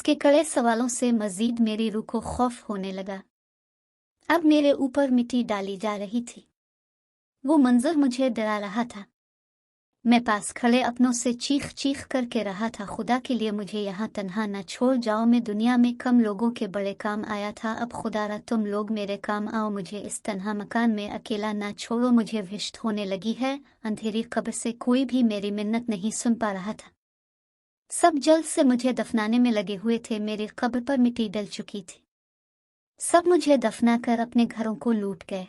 उसके कड़े सवालों से मजीद मेरी रूह को खौफ होने लगा। अब मेरे ऊपर मिट्टी डाली जा रही थी। वो मंजर मुझे डरा रहा था। मैं पास खड़े अपनों से चीख चीख करके रहा था, खुदा के लिए मुझे यहाँ तन्हा न छोड़ जाओ। मैं दुनिया में कम लोगों के बड़े काम आया था, अब खुदारा तुम लोग मेरे काम आओ। मुझे इस तन्हा मकान में अकेला न छोड़ो। मुझे विष्ट होने लगी है। अंधेरी कब्र से कोई भी मेरी मिन्नत नहीं सुन पा रहा था। सब जल्द से मुझे दफनाने में लगे हुए थे। मेरी कब्र पर मिट्टी डल चुकी थी। सब मुझे दफना कर अपने घरों को लूट गए।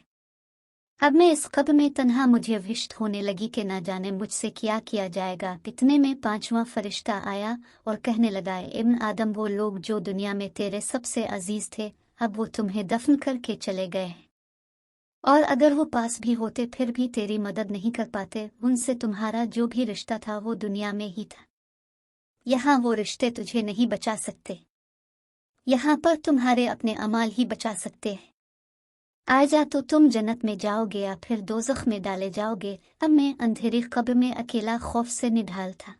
अब मैं इस कब्र में तन्हा मुझे विष्ट होने लगी कि ना जाने मुझसे क्या किया जाएगा। इतने में पांचवां फरिश्ता आया और कहने लगा, इब्न आदम, वो लोग जो दुनिया में तेरे सबसे अजीज थे, अब वो तुम्हें दफन करके चले गए हैं, और अगर वो पास भी होते फिर भी तेरी मदद नहीं कर पाते। उनसे तुम्हारा जो भी रिश्ता था वो दुनिया में ही था। यहाँ वो रिश्ते तुझे नहीं बचा सकते। यहाँ पर तुम्हारे अपने अमाल ही बचा सकते हैं। आ जा तो तुम जन्नत में जाओगे या फिर दोज़ख में डाले जाओगे। अब मैं अंधेरी कब्र में अकेला खौफ से निढाल था।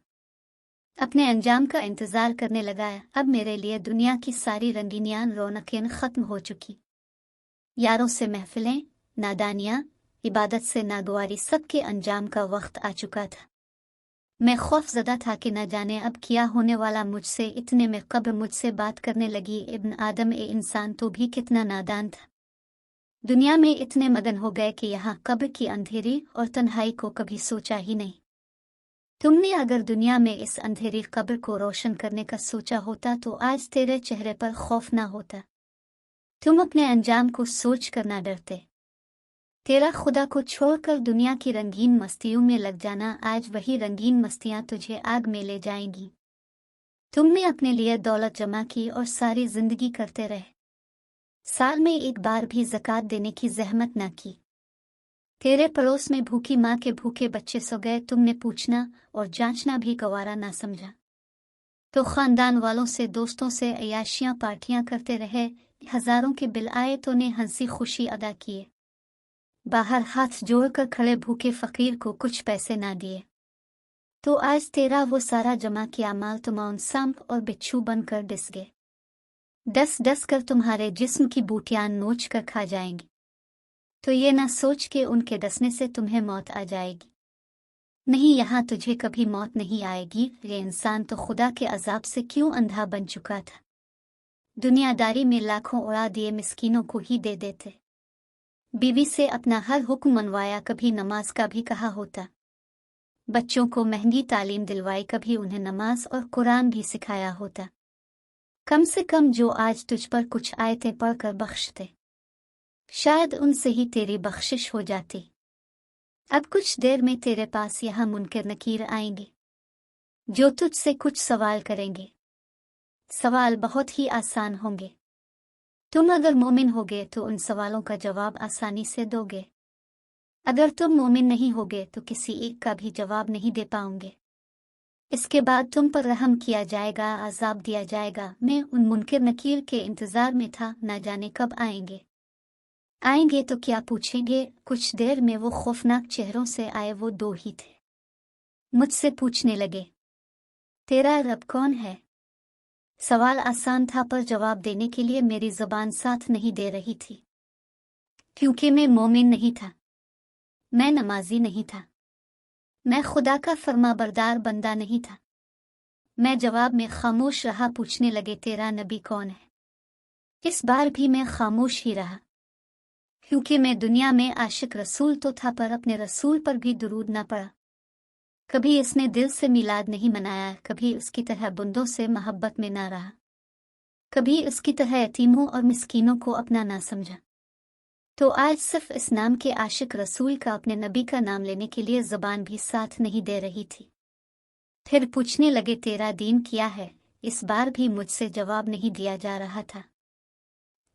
अपने अंजाम का इंतजार करने लगा। अब मेरे लिए दुनिया की सारी रंगीनियां रौनकें खत्म हो चुकी। यारों से महफिलें, नादानियां, इबादत से नागवारी, सबके अंजाम का वक्त आ चुका था। मैं खौफजदा था कि न जाने अब क्या होने वाला मुझसे। इतने में कब्र मुझसे बात करने लगी, इब्न आदम, ए इंसान तो भी कितना नादान था। दुनिया में इतने मगन हो गए कि यहाँ कब्र की अंधेरी और तन्हाई को कभी सोचा ही नहीं। तुमने अगर दुनिया में इस अंधेरी कब्र को रोशन करने का सोचा होता तो आज तेरे चेहरे पर खौफ ना होता। तुम अपने अंजाम को सोच कर ना डरते। तेरा खुदा को छोड़कर दुनिया की रंगीन मस्तियों में लग जाना, आज वही रंगीन मस्तियां तुझे आग में ले जाएंगी। तुमने अपने लिए दौलत जमा की और सारी जिंदगी करते रहे। साल में एक बार भी ज़कात देने की जहमत ना की। तेरे पड़ोस में भूखी माँ के भूखे बच्चे सो गए, तुमने पूछना और जांचना भी गवारा ना समझा। तो खानदान वालों से, दोस्तों से अयाशियां पार्टियां करते रहे। हजारों के बिल आए तो ने हंसी खुशी अदा किए। बाहर हाथ जोड़कर खड़े भूखे फकीर को कुछ पैसे ना दिए। तो आज तेरा वो सारा जमा किया माल तुम सांप और बिच्छू बनकर डिस गए। डस डस कर तुम्हारे जिस्म की बूटियां नोच कर खा जाएंगी। तो ये ना सोच के उनके डसने से तुम्हें मौत आ जाएगी। नहीं, यहाँ तुझे कभी मौत नहीं आएगी। ये इंसान तो खुदा के अजाब से क्यों अंधा बन चुका था। दुनियादारी में लाखों उड़ा दिए, मिस्कीनों को ही दे देते। बीवी से अपना हर हुक्म मनवाया, कभी नमाज का भी कहा होता। बच्चों को महंगी तालीम दिलवाई, कभी उन्हें नमाज और कुरान भी सिखाया होता। कम से कम जो आज तुझ पर कुछ आयतें पढ़कर बख्शते, शायद उनसे ही तेरी बख्शिश हो जाती। अब कुछ देर में तेरे पास यहाँ मुनकर नकीर आएंगे जो तुझसे कुछ सवाल करेंगे। सवाल बहुत ही आसान होंगे। तुम अगर मोमिन होगे तो उन सवालों का जवाब आसानी से दोगे। अगर तुम मोमिन नहीं होगे तो किसी एक का भी जवाब नहीं दे पाओगे। इसके बाद तुम पर रहम किया जाएगा, अजाब दिया जाएगा। मैं उन मुनकर नकीर के इंतजार में था, ना जाने कब आएंगे। आएंगे तो क्या पूछेंगे। कुछ देर में वो खौफनाक चेहरों से आए। वो दो ही थे। मुझसे पूछने लगे, तेरा रब कौन है। सवाल आसान था पर जवाब देने के लिए मेरी जबान साथ नहीं दे रही थी, क्योंकि मैं मोमिन नहीं था, मैं नमाजी नहीं था, मैं खुदा का फरमाबरदार बंदा नहीं था। मैं जवाब में खामोश रहा। पूछने लगे, तेरा नबी कौन है। इस बार भी मैं खामोश ही रहा, क्योंकि मैं दुनिया में आशिक रसूल तो था पर अपने रसूल पर भी दुरूद ना पड़ा। कभी इसने दिल से मिलाद नहीं मनाया, कभी उसकी तरह बंदों से मोहब्बत में ना रहा, कभी उसकी तरह यतीमों और मिस्कीनों को अपना ना समझा। तो आज सिर्फ इस नाम के आशिक रसूल का, अपने नबी का नाम लेने के लिए ज़बान भी साथ नहीं दे रही थी। फिर पूछने लगे, तेरा दीन क्या है। इस बार भी मुझसे जवाब नहीं दिया जा रहा था,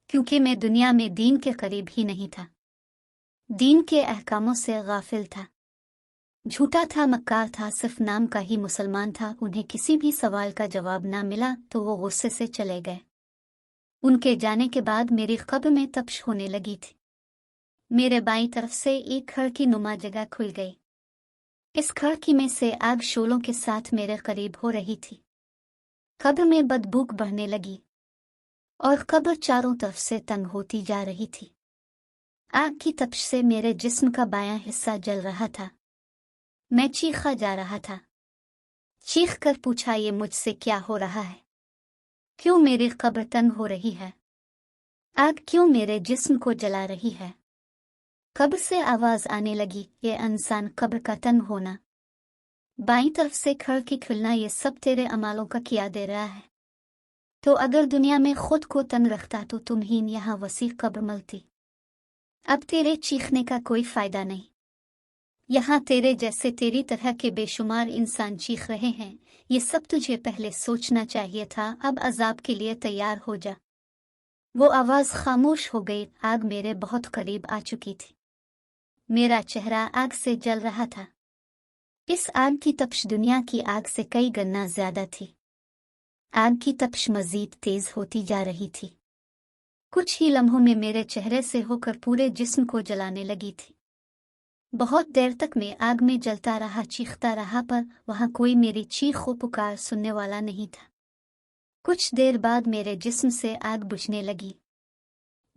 क्योंकि मैं दुनिया में दीन के करीब ही नहीं था, दीन के अहकामों से गाफिल था, झूठा था, मक्कार था, सिर्फ नाम का ही मुसलमान था। उन्हें किसी भी सवाल का जवाब ना मिला तो वो गुस्से से चले गए। उनके जाने के बाद मेरी कब्र में तपश होने लगी थी। मेरे बाईं तरफ से एक खिड़की नुमा जगह खुल गई। इस खिड़की में से आग शोलों के साथ मेरे करीब हो रही थी। कब्र में बदबू बढ़ने लगी और कब्र चारों तरफ से तंग होती जा रही थी। आग की तपिश से मेरे जिस्म का बायां हिस्सा जल रहा था। मैं चीखा जा रहा था। चीख कर पूछा, ये मुझसे क्या हो रहा है? क्यों मेरी कब्र तंग हो रही है? आग क्यों मेरे जिस्म को जला रही है? कब्र से आवाज आने लगी, ये इंसान कब्र का तंग होना, बाईं तरफ से खिड़की खुलना, ये सब तेरे अमालों का किया दे रहा है। तो अगर दुनिया में खुद को तंग रखता तो तुम्हें यहाँ वसी कब्र मिलती। अब तेरे चीखने का कोई फायदा नहीं। यहाँ तेरे जैसे तेरी तरह के बेशुमार इंसान चीख रहे हैं। ये सब तुझे पहले सोचना चाहिए था। अब अजाब के लिए तैयार हो जा। वो आवाज खामोश हो गई। आग मेरे बहुत करीब आ चुकी थी। मेरा चेहरा आग से जल रहा था। इस आग की तपिश दुनिया की आग से कई गुना ज्यादा थी। आग की तपिश मजीद तेज होती जा रही थी। कुछ ही लम्हों में मेरे चेहरे से होकर पूरे जिस्म को जलाने लगी थी। बहुत देर तक मैं आग में जलता रहा, चीखता रहा, पर वहां कोई मेरी चीख व पुकार सुनने वाला नहीं था। कुछ देर बाद मेरे जिस्म से आग बुझने लगी।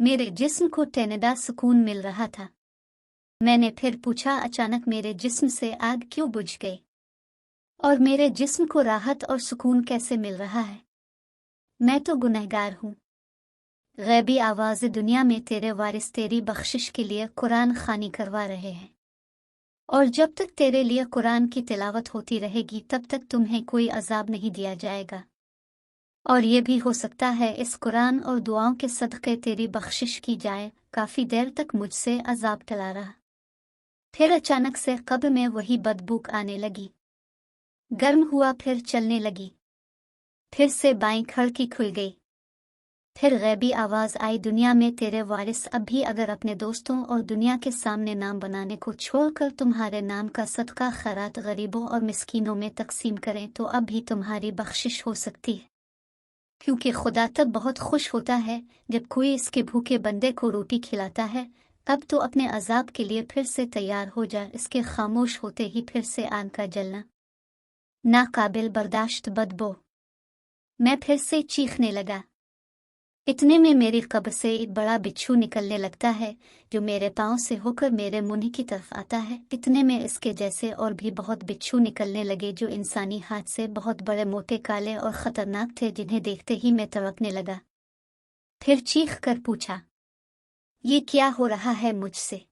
मेरे जिस्म को टेनेदा सुकून मिल रहा था। मैंने फिर पूछा, अचानक मेरे जिस्म से आग क्यों बुझ गई और मेरे जिस्म को राहत और सुकून कैसे मिल रहा है? मैं तो गुनहगार हूँ। गैबी आवाज़ दुनिया में तेरे वारिस तेरी बख्शिश के लिए कुरान खानी करवा रहे हैं, और जब तक तेरे लिए कुरान की तिलावत होती रहेगी तब तक तुम्हें कोई अजाब नहीं दिया जाएगा। और ये भी हो सकता है इस कुरान और दुआओं के सदक़े तेरी बख्शिश की जाए। काफ़ी देर तक मुझसे अजाब टला रहा। फिर अचानक से कब्र में वही बदबू आने लगी। गर्म हुआ, फिर चलने लगी। फिर से बाईं खिड़की खुल गई। फिर गैबी आवाज़ आई, दुनिया में तेरे वारिस अब भी अगर अपने दोस्तों और दुनिया के सामने नाम बनाने को छोड़कर तुम्हारे नाम का सदका खैरात गरीबों और मिस्कीनों में तकसीम करें तो अब भी तुम्हारी बख्शिश हो सकती है। क्योंकि खुदा तब बहुत खुश होता है जब कोई इसके भूखे बंदे को रोटी खिलाता है। अब तो अपने अजाब के लिए फिर से तैयार हो जा। इसके खामोश होते ही फिर से आग का जलना, नाकाबिल बर्दाश्त बदबू। मैं फिर से चीखने लगा। इतने में मेरी कब्र से एक बड़ा बिच्छू निकलने लगता है जो मेरे पांव से होकर मेरे मुंह की तरफ आता है। इतने में इसके जैसे और भी बहुत बिच्छू निकलने लगे जो इंसानी हाथ से बहुत बड़े, मोटे, काले और ख़तरनाक थे, जिन्हें देखते ही मैं तड़पने लगा। फिर चीख कर पूछा, ये क्या हो रहा है मुझसे?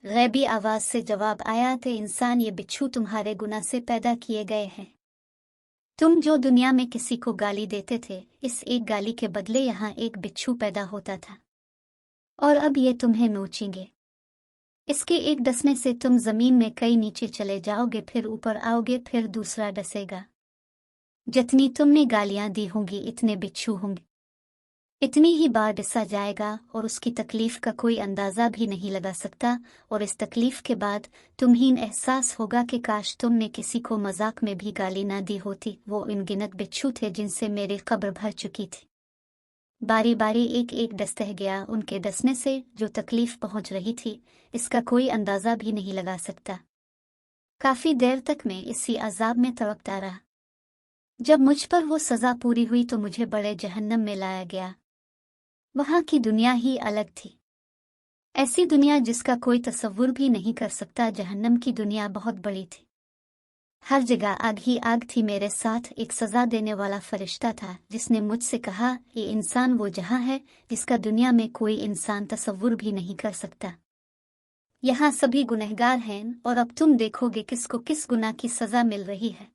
गैबी आवाज़ से जवाब आया, थे इंसान, ये बिच्छू तुम्हारे गुनाह से पैदा किए गए हैं। तुम जो दुनिया में किसी को गाली देते थे, इस एक गाली के बदले यहाँ एक बिच्छू पैदा होता था, और अब ये तुम्हें नोचेंगे। इसके एक डसने से तुम जमीन में कई नीचे चले जाओगे, फिर ऊपर आओगे, फिर दूसरा डसेगा। जितनी तुमने गालियां दी होंगी इतने बिच्छू होंगे। इतनी ही बार डसा जाएगा और उसकी तकलीफ का कोई अंदाज़ा भी नहीं लगा सकता। और इस तकलीफ के बाद तुम्हें एहसास होगा कि काश तुमने किसी को मजाक में भी गाली ना दी होती। वो अनगिनत बिच्छू थे जिनसे मेरी कब्र भर चुकी थी। बारी बारी एक एक डसते गया। उनके डसने से जो तकलीफ पहुंच रही थी इसका कोई अंदाज़ा भी नहीं लगा सकता। काफ़ी देर तक मैं इसी अजाब में तड़पता रहा। जब मुझ पर वो सज़ा पूरी हुई तो मुझे बड़े जहन्नम में लाया गया। वहाँ की दुनिया ही अलग थी, ऐसी दुनिया जिसका कोई तसव्वुर भी नहीं कर सकता। जहन्नम की दुनिया बहुत बड़ी थी। हर जगह आग ही आग थी। मेरे साथ एक सज़ा देने वाला फरिश्ता था जिसने मुझसे कहा, ये इंसान वो जहाँ है जिसका दुनिया में कोई इंसान तसव्वुर भी नहीं कर सकता। यहाँ सभी गुनहगार हैं और अब तुम देखोगे किसको किस गुनाह की सज़ा मिल रही है।